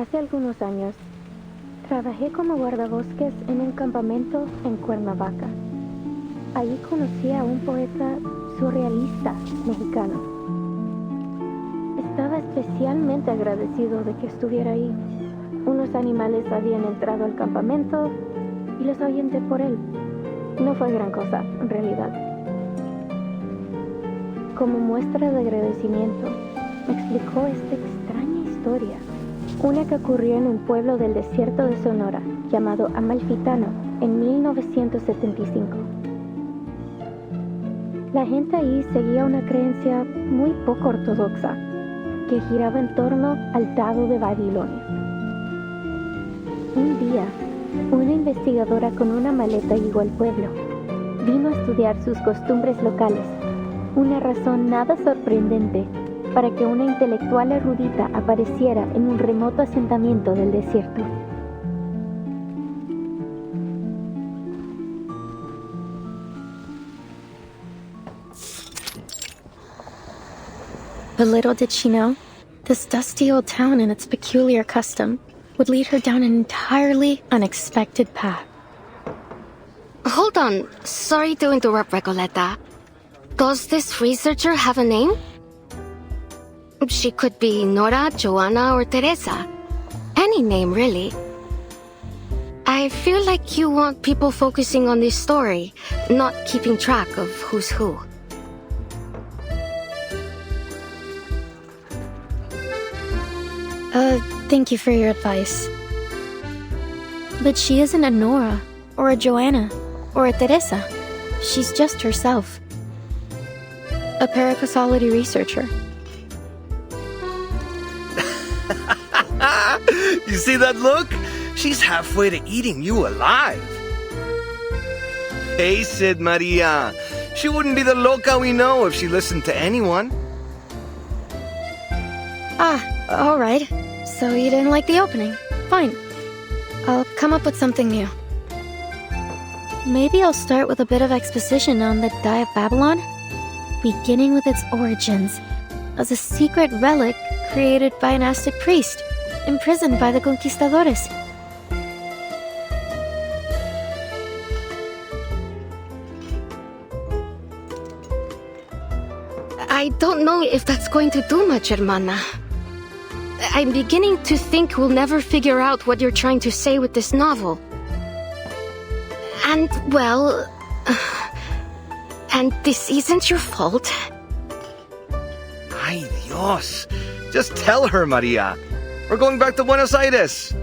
Hace algunos años, trabajé como guardabosques en un campamento en Cuernavaca. Allí conocí a un poeta surrealista mexicano. Estaba especialmente agradecido de que estuviera ahí. Unos animales habían entrado al campamento y los ahuyenté por él. No fue gran cosa, en realidad. Como muestra de agradecimiento, me explicó esta extraña historia, una que ocurrió en un pueblo del desierto de Sonora, llamado Amalfitano, en 1975. La gente ahí seguía una creencia muy poco ortodoxa, que giraba en torno al Dado de Babilonia. Un día, una investigadora con una maleta llegó al pueblo. Vino a estudiar sus costumbres locales, una razón nada sorprendente para que una intelectual erudita apareciera en un remoto asentamiento del desierto. But little did she know, this dusty old town and its peculiar custom would lead her down an entirely unexpected path. Hold on. Sorry to interrupt, Recoleta. Does this researcher have a name? She could be Nora, Joanna, or Teresa. Any name, really. I feel like you want people focusing on this story, not keeping track of who's who. Thank you for your advice. But she isn't a Nora, or a Joanna, or a Teresa. She's just herself. A paracausality researcher. You see that look? She's halfway to eating you alive. Face it, Maria. She wouldn't be the loca we know if she listened to anyone. All right. So you didn't like the opening. Fine. I'll come up with something new. Maybe I'll start with a bit of exposition on the Die of Babylon, beginning with its origins as a secret relic created by an Aztec priest, imprisoned by the conquistadores. I don't know if that's going to do much, hermana. I'm beginning to think we'll never figure out what you're trying to say with this novel. And, well... and this isn't your fault. Ay, Dios. Just tell her, Maria. We're going back to Buenos Aires.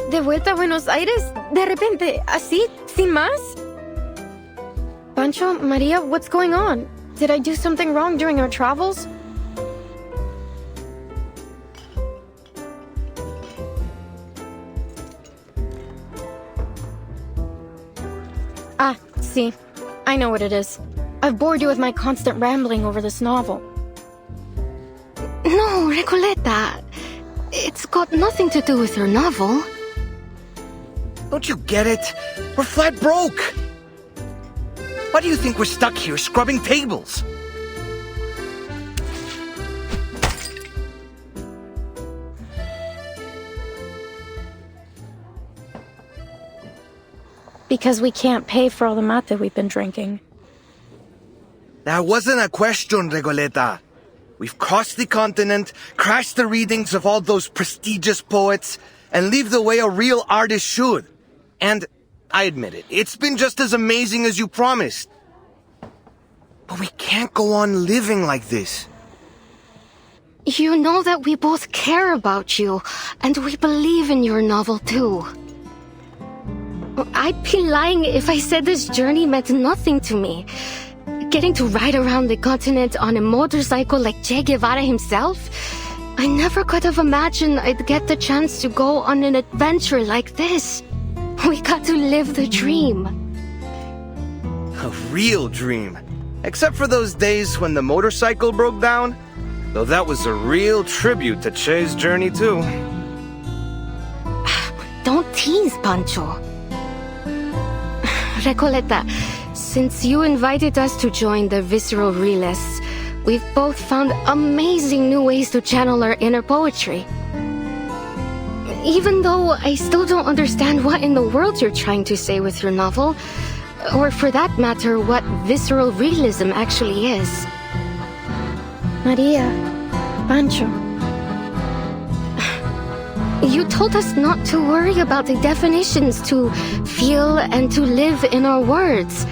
¿De vuelta a Buenos Aires? ¿De repente? ¿Así? ¿Sin más? Pancho, Maria, what's going on? Did I do something wrong during our travels? See, I know what it is. I've bored you with my constant rambling over this novel. No, Recoleta. It's got nothing to do with your novel. Don't you get it? We're flat broke. Why do you think we're stuck here scrubbing tables? Because we can't pay for all the mate we've been drinking. That wasn't a question, Regoleta. We've crossed the continent, crashed the readings of all those prestigious poets, and lived the way a real artist should. And, I admit it, it's been just as amazing as you promised. But we can't go on living like this. You know that we both care about you, and we believe in your novel too. I'd be lying if I said this journey meant nothing to me. Getting to ride around the continent on a motorcycle like Che Guevara himself? I never could have imagined I'd get the chance to go on an adventure like this. We got to live the dream. A real dream. Except for those days when the motorcycle broke down. Though that was a real tribute to Che's journey too. Don't tease, Pancho. Recoleta, since you invited us to join the Visceral Realists, we've both found amazing new ways to channel our inner poetry. Even though I still don't understand what in the world you're trying to say with your novel, or for that matter, what visceral realism actually is. Maria, Pancho. You told us not to worry about the definitions, to feel and to live in our words.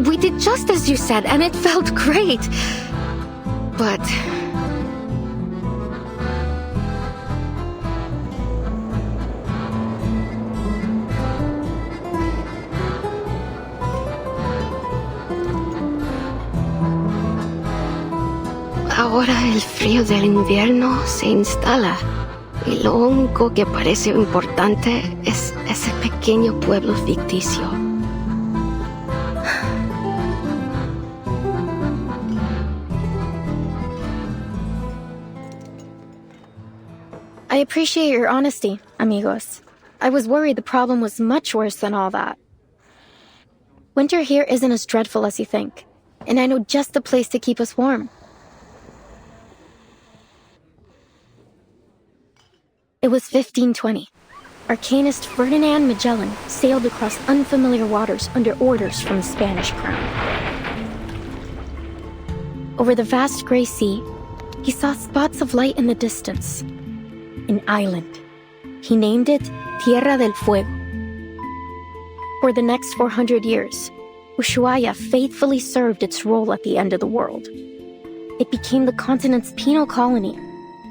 We did just as you said, and it felt great. But... ahora el frío del invierno se instala. Y lo único que parece importante es ese pequeño pueblo ficticio. I appreciate your honesty, amigos. I was worried the problem was much worse than all that. Winter here isn't as dreadful as you think, and I know just the place to keep us warm. It was 1520. Arcanist Ferdinand Magellan sailed across unfamiliar waters under orders from the Spanish crown. Over the vast gray sea, he saw spots of light in the distance. An island. He named it Tierra del Fuego. For the next 400 years, Ushuaia faithfully served its role at the end of the world. It became the continent's penal colony,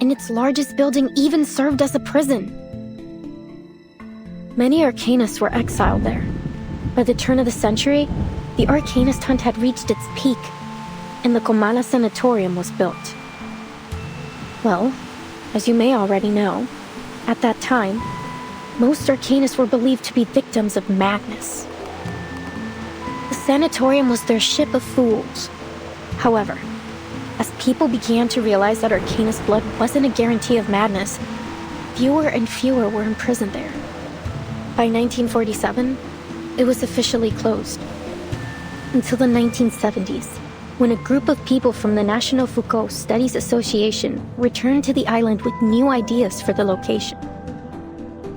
and its largest building even served as a prison. Many arcanists were exiled there. By the turn of the century, the arcanist hunt had reached its peak, and the Comala Sanatorium was built. Well, as you may already know, at that time, most arcanists were believed to be victims of madness. The sanatorium was their ship of fools. However, as people began to realize that arcanist blood wasn't a guarantee of madness, fewer and fewer were imprisoned there. By 1947, it was officially closed. Until the 1970s, when a group of people from the National Foucault Studies Association returned to the island with new ideas for the location.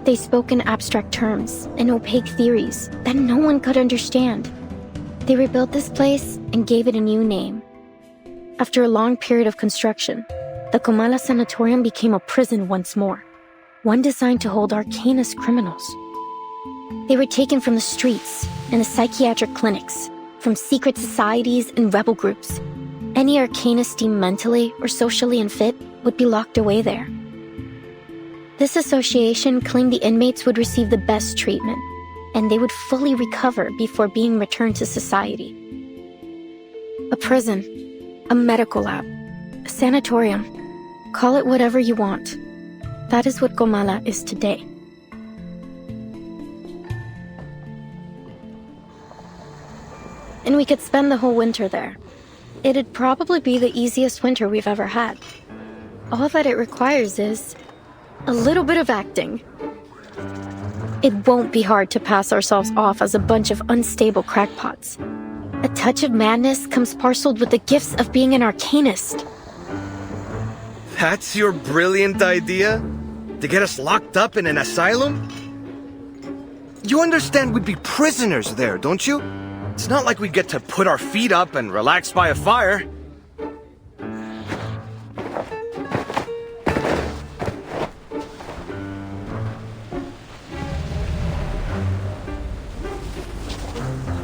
They spoke in abstract terms and opaque theories that no one could understand. They rebuilt this place and gave it a new name. After a long period of construction, the Comala Sanatorium became a prison once more, one designed to hold arcanist criminals. They were taken from the streets and the psychiatric clinics, from secret societies and rebel groups. Any arcanist deemed mentally or socially unfit would be locked away there. This association claimed the inmates would receive the best treatment, and they would fully recover before being returned to society. A prison, a medical lab, a sanatorium, call it whatever you want. That is what Comala is today. And we could spend the whole winter there. It'd probably be the easiest winter we've ever had. All that it requires is a little bit of acting. It won't be hard to pass ourselves off as a bunch of unstable crackpots. A touch of madness comes parceled with the gifts of being an arcanist. That's your brilliant idea? To get us locked up in an asylum? You understand we'd be prisoners there, don't you? It's not like we'd get to put our feet up and relax by a fire.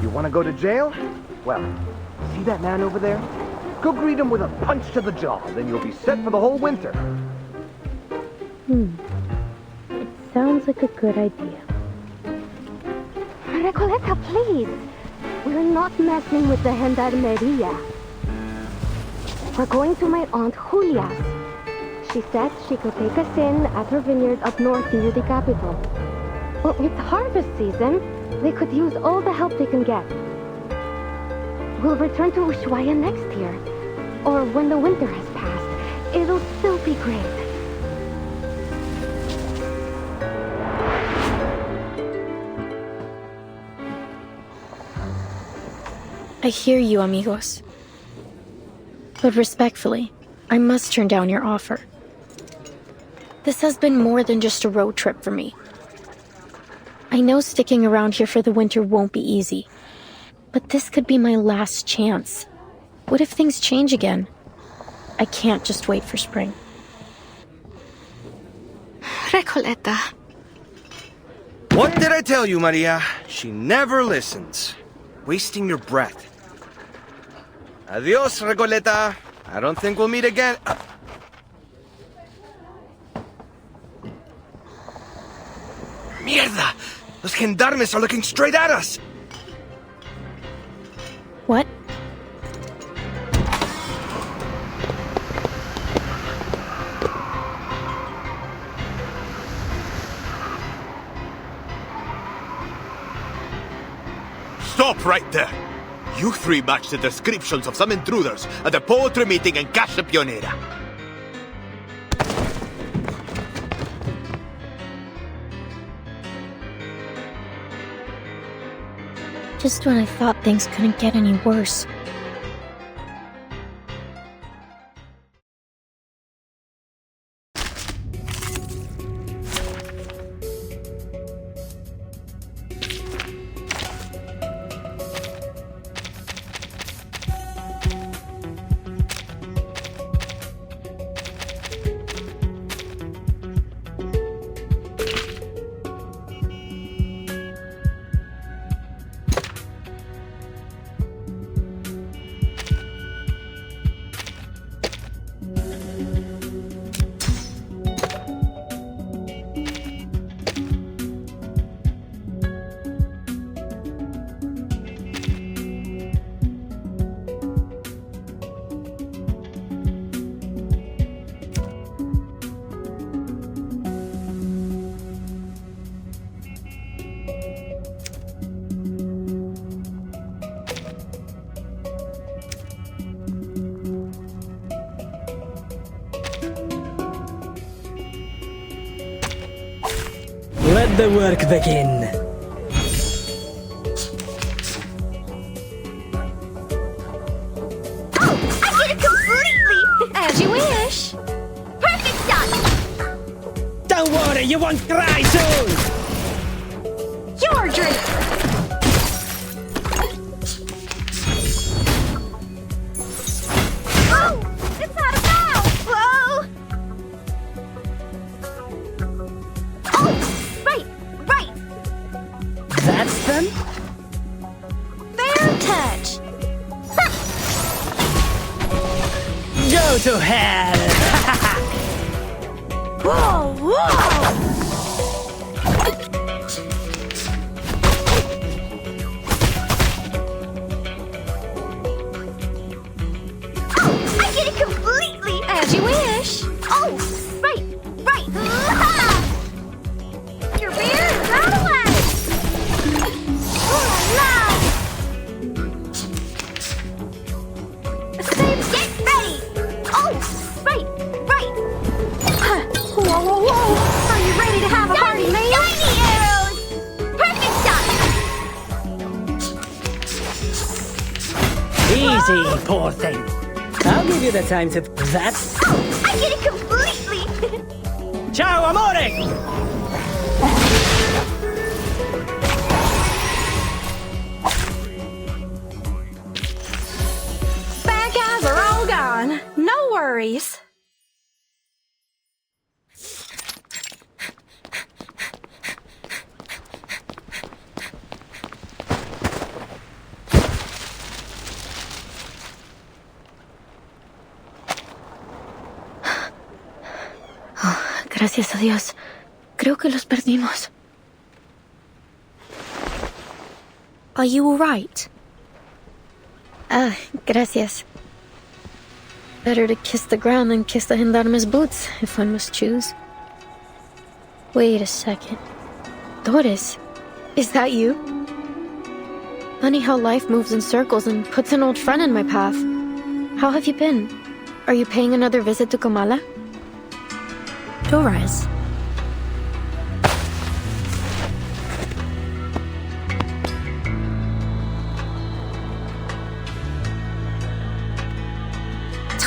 You want to go to jail? Well, see that man over there? Go greet him with a punch to the jaw, then you'll be set for the whole winter. It sounds like a good idea. Recoleta, please. We're not messing with the Gendarmeria. We're going to my Aunt Julia's. She said she could take us in at her vineyard up north near the capital. Well, it's harvest season. They could use all the help they can get. We'll return to Ushuaia next year. Or when the winter has passed. It'll still be great. I hear you, amigos. But respectfully, I must turn down your offer. This has been more than just a road trip for me. I know sticking around here for the winter won't be easy, but this could be my last chance. What if things change again? I can't just wait for spring. Recoleta. What did I tell you, Maria? She never listens. Wasting your breath. Adios, Recoleta. I don't think we'll meet again. Mierda! Los gendarmes are looking straight at us! What? Stop right there! You three match the descriptions of some intruders at the poetry meeting in Casa Pionera. Just when I thought things couldn't get any worse. Let the work begin. Oh, I get it completely! As you wish. Perfect shot! Don't worry, you won't cry soon! Your drink! Oh! It's out of bounds! Whoa! Oh! Right! That's them? Fair touch! Go to hell! Whoa! Oh, I get it completely! As you wish! Oh, right! Your beer is out of way! Oh, no! Steve, get ready! Oh, right! Whoa! Are you ready to have a party, man? Shiny arrows! Perfect shot! Easy, poor thing. I'll give you the time to... That's... Oh, I get it completely! Ciao, amore! Bad guys are all gone. No worries. Gracias a Dios. Creo que los perdimos. Are you all right? Ah, gracias. Better to kiss the ground than kiss the gendarme's boots, if one must choose. Wait a second. Doris, is that you? Funny how life moves in circles and puts an old friend in my path. How have you been? Are you paying another visit to Comala? Doris.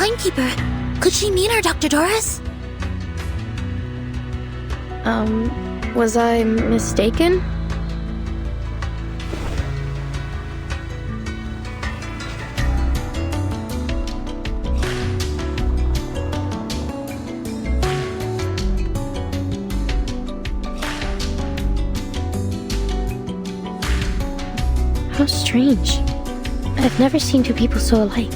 timekeeper. Could she mean our Dr. Doris? Was I mistaken? How strange. I've never seen two people so alike.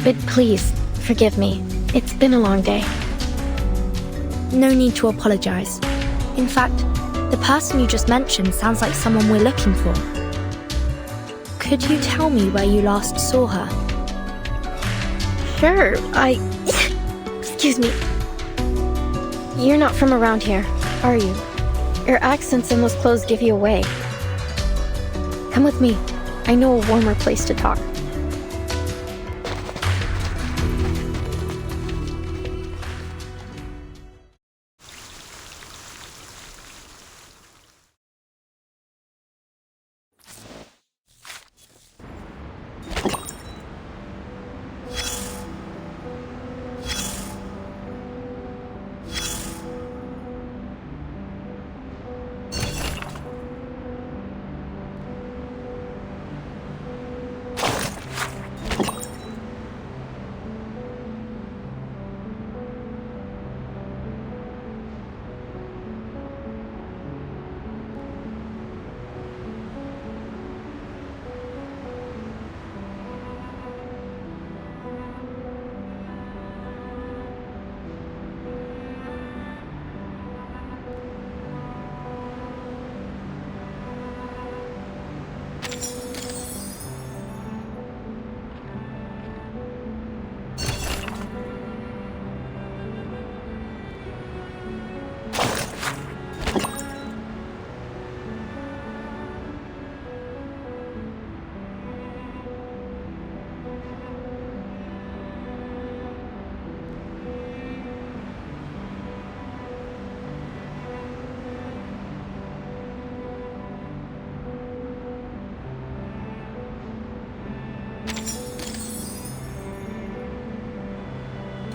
But please, forgive me. It's been a long day. No need to apologize. In fact, the person you just mentioned sounds like someone we're looking for. Could you tell me where you last saw her? Sure, Excuse me. You're not from around here, are you? Your accents and those clothes give you away. Come with me. I know a warmer place to talk.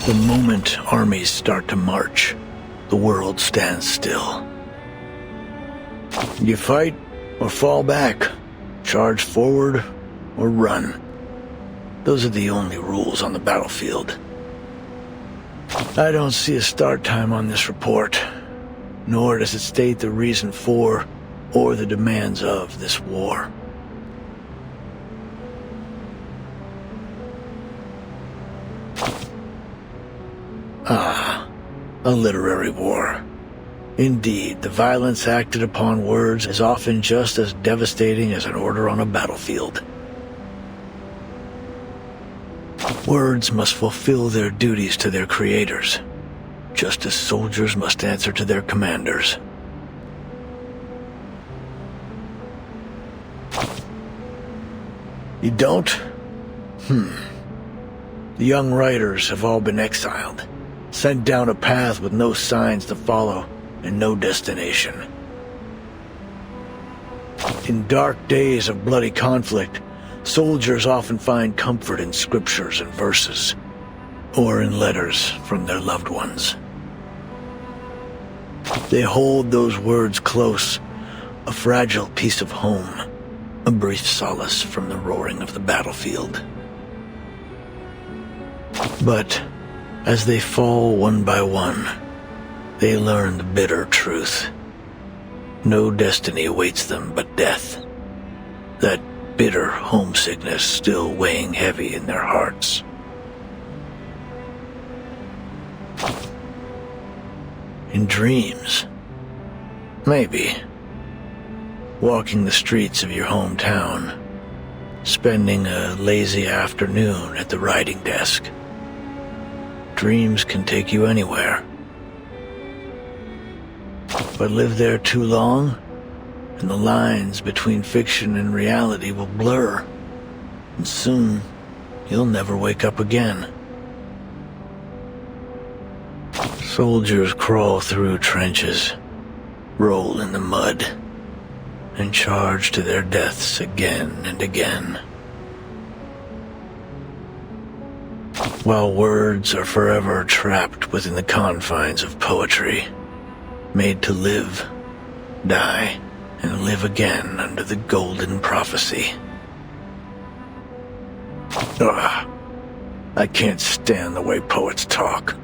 The moment armies start to march, the world stands still. You fight or fall back, charge forward or run. Those are the only rules on the battlefield. I don't see a start time on this report, nor does it state the reason for or the demands of this war. A literary war. Indeed, the violence acted upon words is often just as devastating as an order on a battlefield. Words must fulfill their duties to their creators, just as soldiers must answer to their commanders. You don't? The young writers have all been exiled, sent down a path with no signs to follow and no destination. In dark days of bloody conflict, soldiers often find comfort in scriptures and verses, or in letters from their loved ones. They hold those words close, a fragile piece of home, a brief solace from the roaring of the battlefield. But as they fall one by one, they learn the bitter truth. No destiny awaits them but death. That bitter homesickness still weighing heavy in their hearts. In dreams, maybe. Walking the streets of your hometown, spending a lazy afternoon at the writing desk. Dreams can take you anywhere. But live there too long, and the lines between fiction and reality will blur, and soon you'll never wake up again. Soldiers crawl through trenches, roll in the mud, and charge to their deaths again and again. while words are forever trapped within the confines of poetry, made to live, die, and live again under the golden prophecy. Ugh. I can't stand the way poets talk.